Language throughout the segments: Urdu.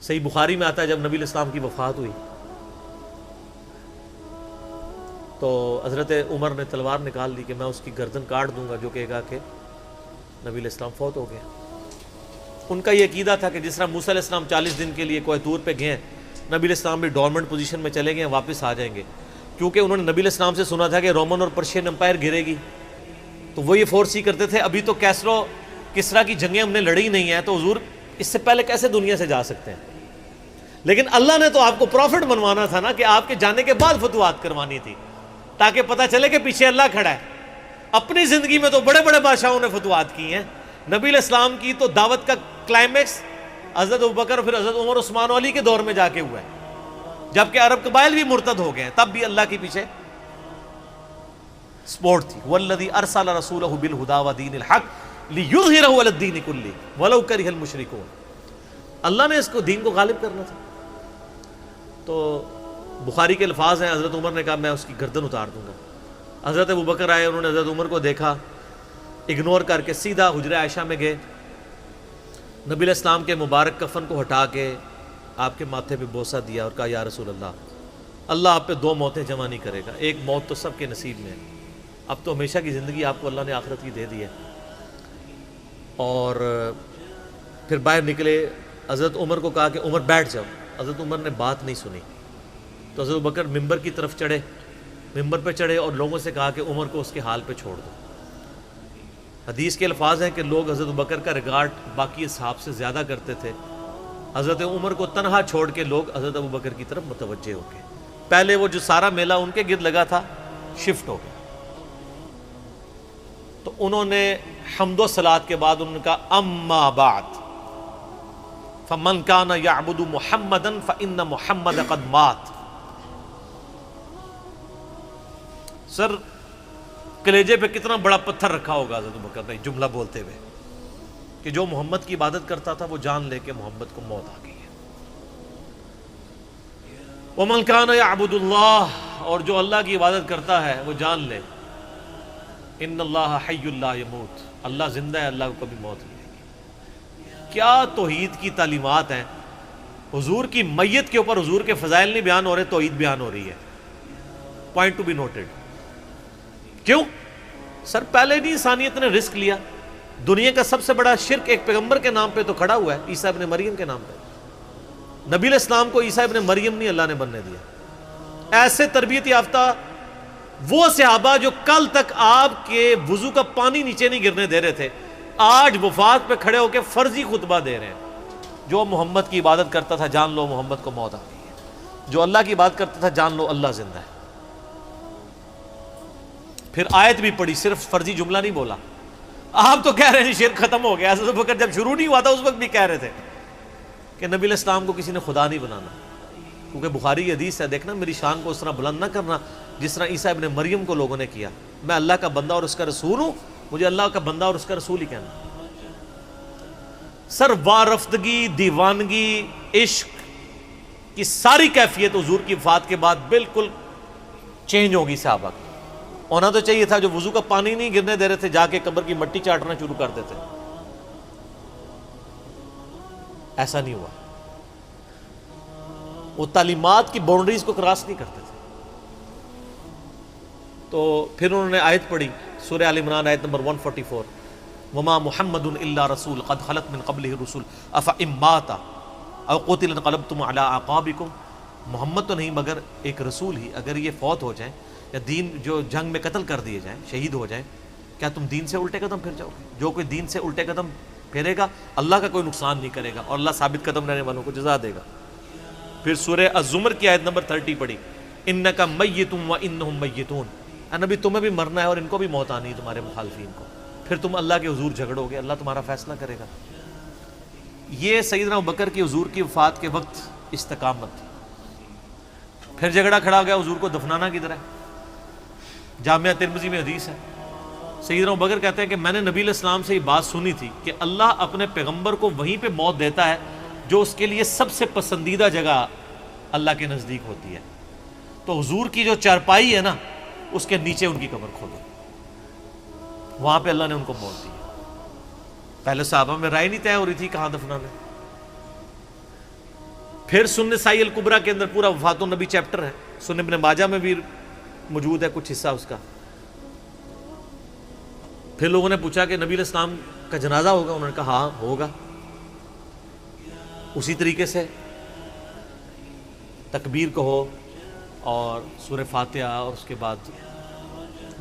صحیح بخاری میں آتا ہے جب نبی علیہ السلام کی وفات ہوئی تو حضرت عمر نے تلوار نکال لی کہ میں اس کی گردن کاٹ دوں گا جو کہے گا کہ نبی علیہ السلام فوت ہو گیا۔ ان کا یہ عقیدہ تھا کہ جس طرح موسیٰ علیہ السلام 40 دن کے لیے کوہ طور پہ گئے، نبی علیہ السلام بھی ڈورمنٹ پوزیشن میں چلے گئے، واپس آ جائیں گے، کیونکہ انہوں نے نبی علیہ السلام سے سنا تھا کہ رومن اور پرشین امپائر گرے گی، تو وہ یہ فورس ہی کرتے تھے ابھی تو کیسرو کسرا کی جنگیں ہم نے لڑی نہیں ہیں، تو حضور اس سے پہلے کیسے دنیا سے جا سکتے ہیں؟ لیکن اللہ نے تو آپ کو پروفٹ بنوانا تھا نا، کہ آپ کے جانے کے بعد فتوحات کروانی تھی، تاکہ پتہ چلے کہ پیچھے اللہ کھڑا ہے۔ اپنی زندگی میں تو بڑے بڑے بادشاہوں نے فتوحات کی ہیں، نبی علیہ السلام کی تو دعوت کا کلائمیکس حضرت ابوبکر اور پھر حضرت عمر عثمان و علی کے دور میں جا کے ہوا ہے، جبکہ عرب قبائل بھی مرتد ہو گئے ہیں، تب بھی اللہ کے پیچھے سپورٹ تھی۔ والذی ارسل رسولہ بالہدی ودین الحق لیظہرہ علی الدین کلہ ولو کرہ المشرکون، اللہ نے اس کو دین کو غالب کرنا تھا۔ تو بخاری کے الفاظ ہیں، حضرت عمر نے کہا میں اس کی گردن اتار دوں گا۔ حضرت ابوبکر آئے، انہوں نے حضرت عمر کو دیکھا، اگنور کر کے سیدھا حجرہ عائشہ میں گئے، نبی علیہ السلام کے مبارک کفن کو ہٹا کے آپ کے ماتھے پہ بوسہ دیا اور کہا یا رسول اللہ آپ پہ 2 موتیں جمع نہیں کرے گا، ایک موت تو سب کے نصیب میں ہے، اب تو ہمیشہ کی زندگی آپ کو اللہ نے آخرت کی دے دی ہے۔ اور پھر باہر نکلے، حضرت عمر کو کہا کہ عمر بیٹھ جاؤ، حضرت عمر نے بات نہیں سنی، تو حضرت بکر ممبر کی طرف چڑھے، ممبر پہ چڑھے اور لوگوں سے کہا کہ عمر کو اس کے حال پہ چھوڑ دو۔ حدیث کے الفاظ ہیں کہ لوگ حضرت بکر کا ریگارڈ باقی اصحاب سے زیادہ کرتے تھے، حضرت عمر کو تنہا چھوڑ کے لوگ حضرت ابو بکر کی طرف متوجہ ہو گئے۔ پہلے وہ جو سارا میلہ ان کے گرد لگا تھا شفٹ ہو گیا، تو انہوں نے حمد و صلات کے بعد انہوں نے کہا اما بعد فمن کان یعبد محمدا فإن محمد قد مات۔ سر کلیجے پہ کتنا بڑا پتھر رکھا ہوگا حضرت بکر نے جملہ بولتے ہوئے کہ جو محمد کی عبادت کرتا تھا وہ جان لے کہ محمد کو موت آ گئی ہے۔ ومن کان یعبد اللہ، اور جو اللہ کی عبادت کرتا ہے وہ جان لے ان اللہ حی لا یموت، اللہ زندہ ہے، اللہ کو کبھی موت نہیں آئے گی۔ کیا توحید کی تعلیمات ہیں! حضور کی میت کے اوپر حضور کے فضائل نہیں بیان ہو رہے، توحید بیان ہو رہی ہے۔ Point to be noted. کیوں؟ سر پہلے نہیں انسانیت نے رسک لیا، دنیا کا سب سے بڑا شرک ایک پیغمبر کے نام پہ تو کھڑا ہوا ہے، عیسیٰ ابن مریم کے نام پہ۔ نبی علیہ السلام کو عیسیٰ ابن مریم نہیں اللہ نے بننے دیا۔ ایسے تربیت یافتہ وہ صحابہ جو کل تک آپ کے وضو کا پانی نیچے نہیں گرنے دے رہے تھے، آج وفات پہ کھڑے ہو کے فرضی خطبہ دے رہے ہیں۔ جو محمد کی عبادت کرتا تھا جان لو محمد کو موت آ گئی ہے، جو اللہ کی عبادت کرتا تھا جان لو اللہ زندہ ہے۔ پھر آیت بھی پڑھی، صرف فرضی جملہ نہیں بولا۔ آپ تو کہہ رہے ہیں شرک ختم ہو گیا، حضرت بکر جب شروع نہیں ہوا تھا اس وقت بھی کہہ رہے تھے کہ نبی علیہ السلام کو کسی نے خدا نہیں بنانا، کیونکہ بخاری کی حدیث ہے، دیکھنا میری شان کو اس طرح بلند نہ کرنا جس طرح عیسیٰ ابن مریم کو لوگوں نے کیا۔ میں اللہ کا بندہ اور اس کا رسول ہوں، مجھے اللہ کا بندہ اور اس کا رسول ہی کہنا۔ سر وارفتگی، دیوانگی، عشق کی ساری کیفیت حضور کی وفات کے بعد بالکل چینج ہوگی صحابہ کی۔ ہونا تو چاہیے تھا جو وضو کا پانی نہیں گرنے دے رہے تھے جا کے قبر کی مٹی چاٹنا شروع کر دیتے، ایسا نہیں ہوا۔ وہ تعلیمات کی باؤنڈریز کو کراس نہیں کرتے تھے۔ تو پھر انہوں نے آیت پڑھی، سورہ آل عمران آیت نمبر 144، وما محمد الا رسول قد خلت من قبلہ الرسل افإن مات او قتل انقلبتم علی اعقابکم۔ محمد تو نہیں مگر ایک رسول ہی، اگر یہ فوت ہو جائیں یا دین جو جنگ میں قتل کر دیے جائیں، شہید ہو جائیں، کیا تم دین سے الٹے قدم پھر جاؤ گے؟ جو کوئی دین سے الٹے قدم پھیرے گا اللہ کا کوئی نقصان نہیں کرے گا اور اللہ ثابت قدم رہنے والوں کو جزا دے گا۔ پھر سورہ الزمر کی آیت نمبر 30 پڑھی، انک میت وانہم میتون۔ اے نبی تمہیں بھی مرنا ہے اور ان کو بھی موت آنی ہے، تمہارے مخالفین کو، پھر تم اللہ کے حضور جھگڑو گے، اللہ تمہارا فیصلہ کرے گا۔ یہ سیدنا ابوبکر کی حضور کی وفات کے وقت استقامت تھی۔ پھر جھگڑا کھڑا ہو گیا حضور کو دفنانا کدھر ہے؟ جامعہ ترمذی میں حدیث ہے، سیدنا ابوبکر کہتے ہیں کہ میں نے نبی علیہ السلام سے یہ بات سنی تھی کہ اللہ اپنے پیغمبر کو وہیں پہ موت دیتا ہے جو اس کے لیے سب سے پسندیدہ جگہ اللہ کے نزدیک ہوتی ہے۔ تو حضور کی جو چارپائی ہے نا اس کے نیچے ان کی قبر کھودو، وہاں پہ اللہ نے ان کو موت دی۔ پہلے صحابہ میں رائے نہیں طے ہو رہی تھی کہاں دفنانا ہے۔ پھر سنن نسائی الکبریٰ کے اندر پورا وفات النبی چیپٹر ہے، سنن ابن ماجہ میں بھی موجود ہے کچھ حصہ اس کا۔ پھر لوگوں نے پوچھا کہ نبی علیہ السلام کا جنازہ ہوگا؟ انہوں نے کہا ہاں ہوگا۔ اسی طریقے سے تکبیر کہو اور سورہ فاتحہ اور اس کے بعد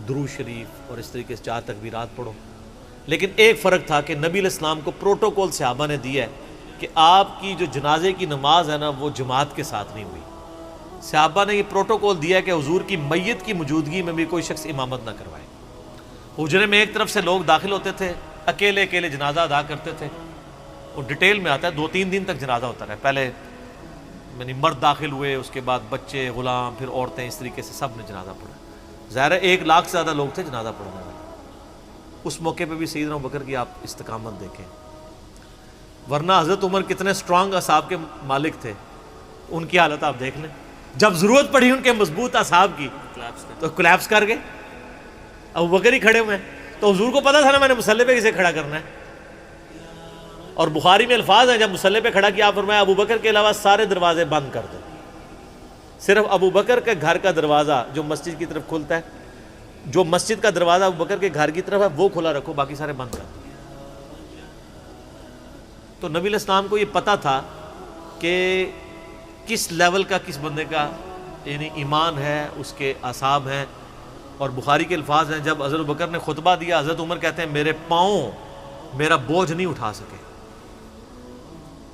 درود شریف اور اس طریقے سے 4 تکبیرات پڑھو۔ لیکن ایک فرق تھا کہ نبی علیہ السلام کو پروٹوکول صحابہ نے دیا ہے کہ آپ کی جو جنازے کی نماز ہے نا وہ جماعت کے ساتھ نہیں ہوئی۔ صحابہ نے یہ پروٹوکول دیا کہ حضور کی میت کی موجودگی میں بھی کوئی شخص امامت نہ کروائے۔ حجرے میں ایک طرف سے لوگ داخل ہوتے تھے، اکیلے اکیلے جنازہ ادا کرتے تھے، اور ڈیٹیل میں آتا ہے 2-3 دن تک جنازہ ہوتا رہا۔ پہلے یعنی مرد داخل ہوئے، اس کے بعد بچے، غلام، پھر عورتیں، اس طریقے سے سب نے جنازہ پڑھا۔ ظاہر ہے 1 لاکھ سے زیادہ لوگ تھے جنازہ پڑھنے والے۔ اس موقع پہ بھی سیدنا ابوبکر کی آپ استقامت دیکھیں، ورنہ حضرت عمر کتنے سٹرانگ اصحاب کے مالک تھے، ان کی حالت آپ دیکھ لیں۔ جب ضرورت پڑی ان کے مضبوط اصحاب کی تو کولیپس کر گئے۔ ابوبکر ہی کھڑے ہوئے ہیں، تو حضور کو پتا تھا نا میں نے مصلی پہ کسے کھڑا کرنا ہے۔ اور بخاری میں الفاظ ہیں، جب مصلی پہ کھڑا کیا آپ فرمایا ابوبکر کے علاوہ سارے دروازے بند کر دو، صرف ابوبکر کے گھر کا دروازہ جو مسجد کی طرف کھلتا ہے، جو مسجد کا دروازہ ابوبکر کے گھر کی طرف ہے وہ کھلا رکھو، باقی سارے بند کر دو۔ تو نبی علیہ السلام کو یہ پتا تھا کہ کس لیول کا کس بندے کا یعنی ایمان ہے، اس کے اعصاب ہیں۔ اور بخاری کے الفاظ ہیں، جب حضرت ابوبکر نے خطبہ دیا، حضرت عمر کہتے ہیں میرے پاؤں میرا بوجھ نہیں اٹھا سکے،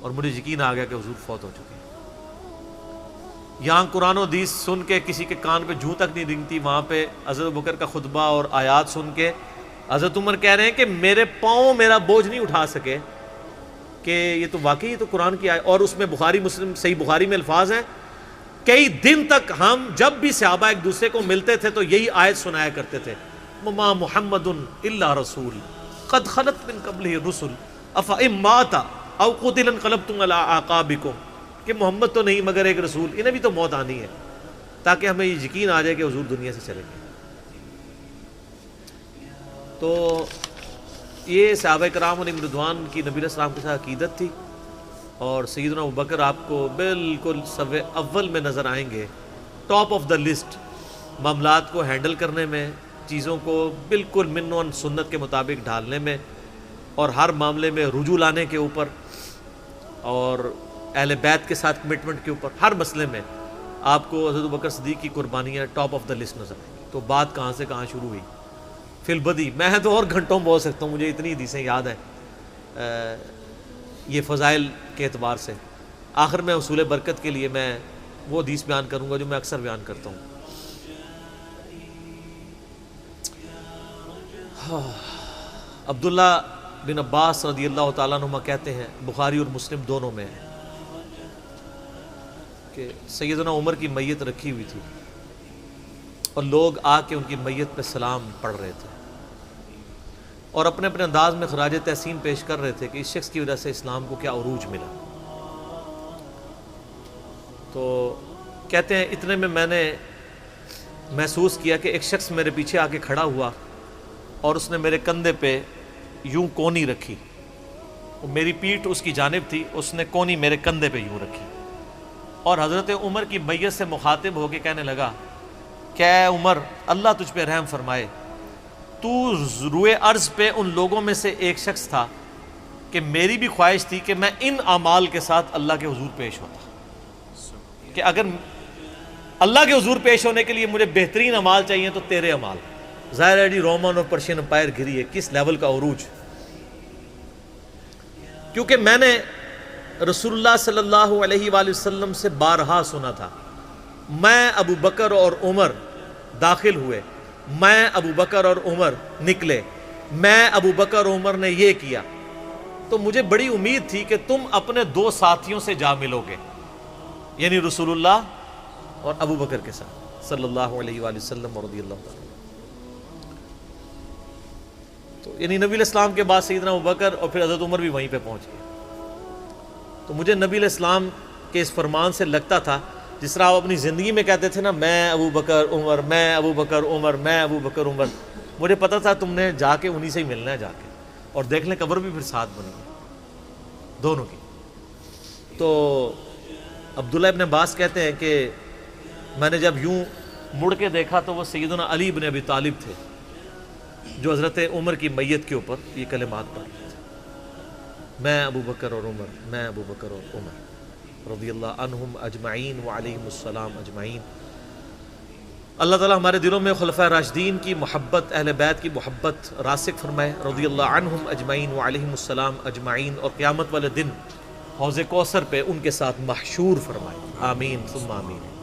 اور مجھے یقین آ گیا کہ حضور فوت ہو چکے۔ یہاں قرآن و حدیث سن کے کسی کے کان پہ جوں تک نہیں رنگتی، وہاں پہ حضرت ابوبکر کا خطبہ اور آیات سن کے حضرت عمر کہہ رہے ہیں کہ میرے پاؤں میرا بوجھ نہیں اٹھا سکے، کہ یہ تو واقعی تو قرآن کی آیت۔ اور اس میں بخاری مسلم صحیح بخاری میں الفاظ ہیں، کئی دن تک ہم جب بھی صحابہ ایک دوسرے کو ملتے تھے تو یہی آیت سنایا کرتے تھے، وما محمد الا رسول قد خلت من قبلہ الرسل افئن مات او قتل انقلبتم علی اعقابکم، کہ محمد تو نہیں مگر ایک رسول، انہیں بھی تو موت آنی ہے، تاکہ ہمیں یہ یقین آ جائے کہ حضور دنیا سے چلے گئے۔ تو یہ صحابہ کرام علیہم رضوان کی نبی علیہ السلام کے ساتھ عقیدت تھی۔ اور سیدنا ابوبکر آپ کو بالکل صف اول میں نظر آئیں گے، ٹاپ آف دا لسٹ، معاملات کو ہینڈل کرنے میں، چیزوں کو بالکل من و سنت کے مطابق ڈھالنے میں، اور ہر معاملے میں رجوع لانے کے اوپر، اور اہل بیت کے ساتھ کمٹمنٹ کے اوپر، ہر مسئلے میں آپ کو حضرت ابوبکر صدیق کی قربانیاں ٹاپ آف دا لسٹ نظر آئیں گی۔ تو بات کہاں سے کہاں شروع ہوئی، فی البدی میں تو اور گھنٹوں بول سکتا ہوں، مجھے اتنی حدیثیں یاد ہیں یہ فضائل کے اعتبار سے۔ آخر میں حصول برکت کے لیے میں وہ حدیث بیان کروں گا جو میں اکثر بیان کرتا ہوں۔ عبداللہ بن عباس رضی اللہ تعالیٰ عنہما کہتے ہیں، بخاری اور مسلم دونوں میں ہے، کہ سیدنا عمر کی میت رکھی ہوئی تھی اور لوگ آ کے ان کی میت پہ سلام پڑھ رہے تھے، اور اپنے اپنے انداز میں خراج تحسین پیش کر رہے تھے کہ اس شخص کی وجہ سے اسلام کو کیا عروج ملا۔ تو کہتے ہیں اتنے میں میں نے محسوس کیا کہ ایک شخص میرے پیچھے آ کے کھڑا ہوا اور اس نے میرے کندھے پہ یوں کونی رکھی، میری پیٹھ اس کی جانب تھی، اس نے کونی میرے کندھے پہ یوں رکھی، اور حضرت عمر کی میت سے مخاطب ہو کے کہنے لگا کہ اے عمر اللہ تجھ پہ رحم فرمائے، تو روئے ارض پہ ان لوگوں میں سے ایک شخص تھا کہ میری بھی خواہش تھی کہ میں ان اعمال کے ساتھ اللہ کے حضور پیش ہوتا، کہ اگر اللہ کے حضور پیش ہونے کے لیے مجھے بہترین اعمال چاہیے تو تیرے اعمال۔ ظاہر ہے جی رومن اور پرشین امپائر گھری ہے، کس لیول کا عروج، کیونکہ میں نے رسول اللہ صلی اللہ علیہ وآلہ وسلم سے بارہا سنا تھا، میں ابو بکر اور عمر داخل ہوئے، میں ابو بکر اور عمر نکلے، میں ابو بکر اور عمر نے یہ کیا، تو مجھے بڑی امید تھی کہ تم اپنے 2 ساتھیوں سے جا ملو گے، یعنی رسول اللہ اور ابو بکر کے ساتھ صلی اللہ علیہ وآلہ وسلم اور رضی اللہ تعالیٰ۔ تو یعنی نبی علیہ السلام کے بعد سیدنا ابو بکر اور پھر حضرت عمر بھی وہیں پہ پہنچ گئے۔ تو مجھے نبی علیہ السلام کے اس فرمان سے لگتا تھا جس طرح آپ اپنی زندگی میں کہتے تھے نا، میں ابو بکر عمر، میں ابو بکر عمر، میں ابو بکر عمر، مجھے پتا تھا تم نے جا کے انہی سے ہی ملنا ہے جا کے، اور دیکھ لیں قبر بھی پھر ساتھ بنی دونوں کی۔ تو عبداللہ ابن عباس کہتے ہیں کہ میں نے جب یوں مڑ کے دیکھا تو وہ سیدنا علی بن ابی طالب تھے جو حضرت عمر کی میت کے اوپر یہ کلمات پڑھ رہے تھے، میں ابو بکر اور عمر، میں ابو بکر اور عمر رضی اللہ عنہم اجمعین وعلیہم السلام اجمعین۔ اللہ تعالیٰ ہمارے دلوں میں خلفائے راشدین کی محبت، اہل بیت کی محبت راسخ فرمائے رضی اللہ عنہم اجمعین وعلیہم السلام اجمعین، اور قیامت والے دن حوض کوثر پہ ان کے ساتھ محشور فرمائے، آمین ثم آمین۔